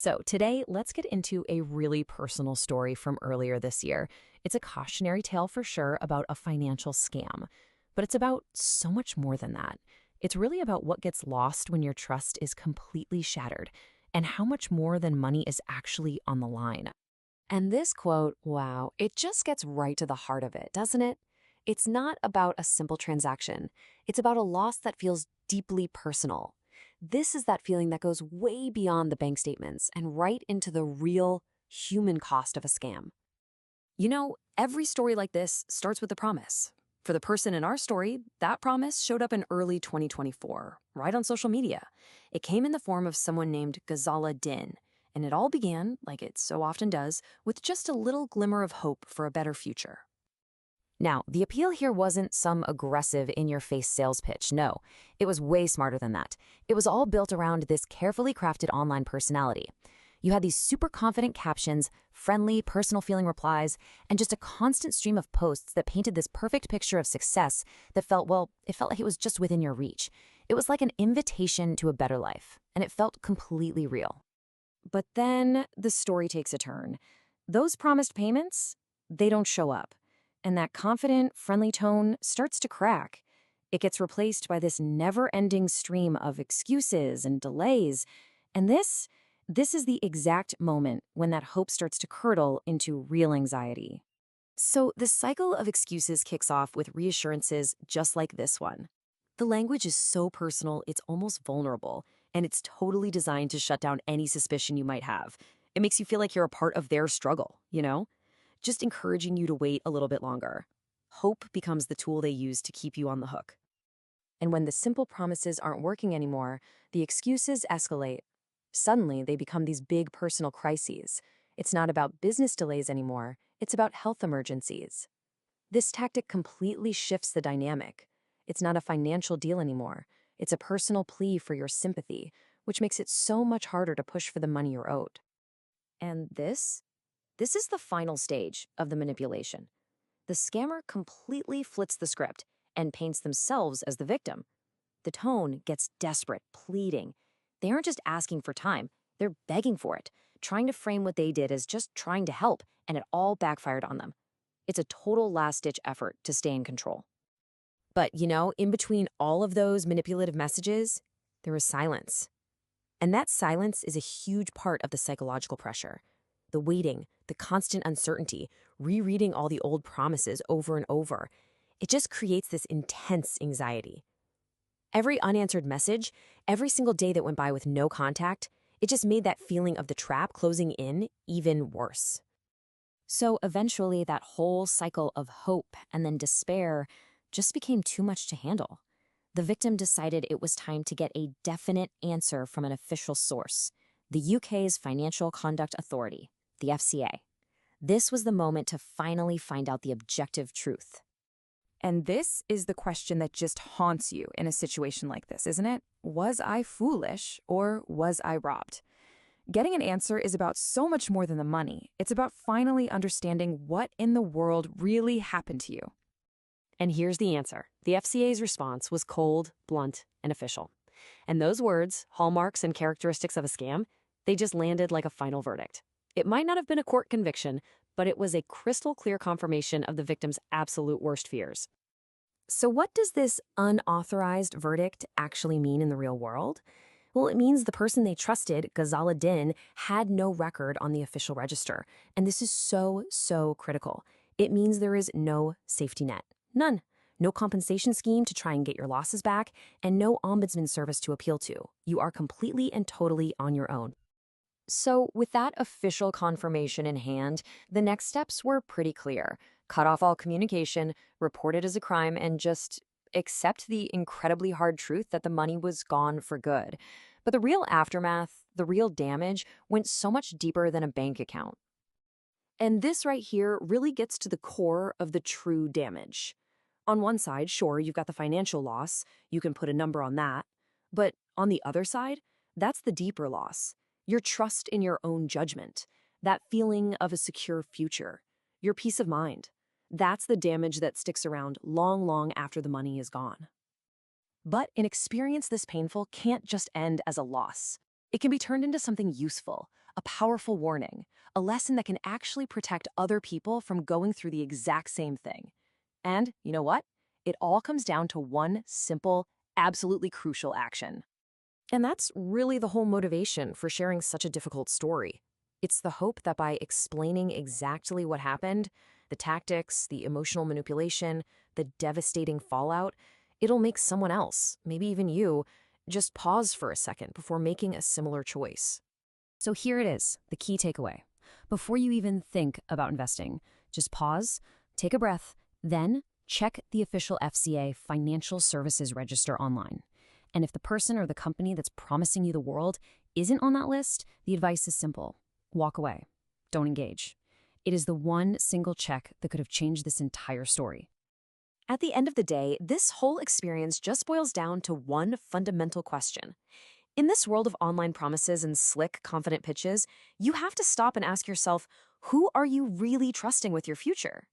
So, today, let's get into a really personal story from earlier this year. It's a cautionary tale for sure about a financial scam, but it's about so much more than that. It's really about what gets lost when your trust is completely shattered and how much more than money is actually on the line. And this quote, wow, it just gets right to the heart of it, doesn't it? It's not about a simple transaction. It's about a loss that feels deeply personal. This is that feeling that goes way beyond the bank statements and right into the real human cost of a scam. Every story like this starts with a promise. For the person in our story, that promise showed up in early 2024, right on social media. It came in the form of someone named Ghazala Din, and it all began, like it so often does, with just a little glimmer of hope for a better future. Now, the appeal here wasn't some aggressive, in-your-face sales pitch. No, it was way smarter than that. It was all built around this carefully crafted online personality. You had these super confident captions, friendly, personal-feeling replies, and just a constant stream of posts that painted this perfect picture of success that felt, well, it felt like it was just within your reach. It was like an invitation to a better life, and it felt completely real. But then the story takes a turn. Those promised payments, they don't show up. And that confident, friendly tone starts to crack. It gets replaced by this never-ending stream of excuses and delays. And this is the exact moment when that hope starts to curdle into real anxiety. So the cycle of excuses kicks off with reassurances just like this one. The language is so personal, it's almost vulnerable, and it's totally designed to shut down any suspicion you might have. It makes you feel like you're a part of their struggle, just encouraging you to wait a little bit longer. Hope becomes the tool they use to keep you on the hook. And when the simple promises aren't working anymore, the excuses escalate. Suddenly, they become these big personal crises. It's not about business delays anymore, it's about health emergencies. This tactic completely shifts the dynamic. It's not a financial deal anymore. It's a personal plea for your sympathy, which makes it so much harder to push for the money you're owed. And this is the final stage of the manipulation. The scammer completely flips the script and paints themselves as the victim. The tone gets desperate, pleading. They aren't just asking for time, they're begging for it, trying to frame what they did as just trying to help, and it all backfired on them. It's a total last-ditch effort to stay in control. But, in between all of those manipulative messages, there was silence. And that silence is a huge part of the psychological pressure. The waiting, the constant uncertainty, rereading all the old promises over and over. It just creates this intense anxiety. Every unanswered message, every single day that went by with no contact, it just made that feeling of the trap closing in even worse. So eventually, that whole cycle of hope and then despair just became too much to handle. The victim decided it was time to get a definite answer from an official source, the UK's Financial Conduct Authority, the FCA. This was the moment to finally find out the objective truth. And this is the question that just haunts you in a situation like this, isn't it? Was I foolish or was I robbed? Getting an answer is about so much more than the money. It's about finally understanding what in the world really happened to you. And here's the answer. The FCA's response was cold, blunt, and official. And those words, hallmarks and characteristics of a scam, they just landed like a final verdict. It might not have been a court conviction, but it was a crystal clear confirmation of the victim's absolute worst fears. So what does this unauthorized verdict actually mean in the real world? Well, it means the person they trusted, Ghazala Din, had no record on the official register. And this is so critical. It means there is no safety net. None. No compensation scheme to try and get your losses back, and no ombudsman service to appeal to. You are completely and totally on your own. So with that official confirmation in hand, the next steps were pretty clear. Cut off all communication, report it as a crime, and just accept the incredibly hard truth that the money was gone for good. But the real aftermath, the real damage, went so much deeper than a bank account. And this right here really gets to the core of the true damage. On one side, sure, you've got the financial loss. You can put a number on that. But on the other side, that's the deeper loss. Your trust in your own judgment, that feeling of a secure future, your peace of mind. That's the damage that sticks around long after the money is gone. But an experience this painful can't just end as a loss. It can be turned into something useful, a powerful warning, a lesson that can actually protect other people from going through the exact same thing. And you know what? It all comes down to one simple, absolutely crucial action. And that's really the whole motivation for sharing such a difficult story. It's the hope that by explaining exactly what happened, the tactics, the emotional manipulation, the devastating fallout, it'll make someone else, maybe even you, just pause for a second before making a similar choice. So here it is, the key takeaway. Before you even think about investing, just pause, take a breath, then check the official FCA Financial Services Register online. And if the person or the company that's promising you the world isn't on that list, the advice is simple. Walk away. Don't engage. It is the one single check that could have changed this entire story. At the end of the day, this whole experience just boils down to one fundamental question. In this world of online promises and slick, confident pitches, you have to stop and ask yourself, who are you really trusting with your future?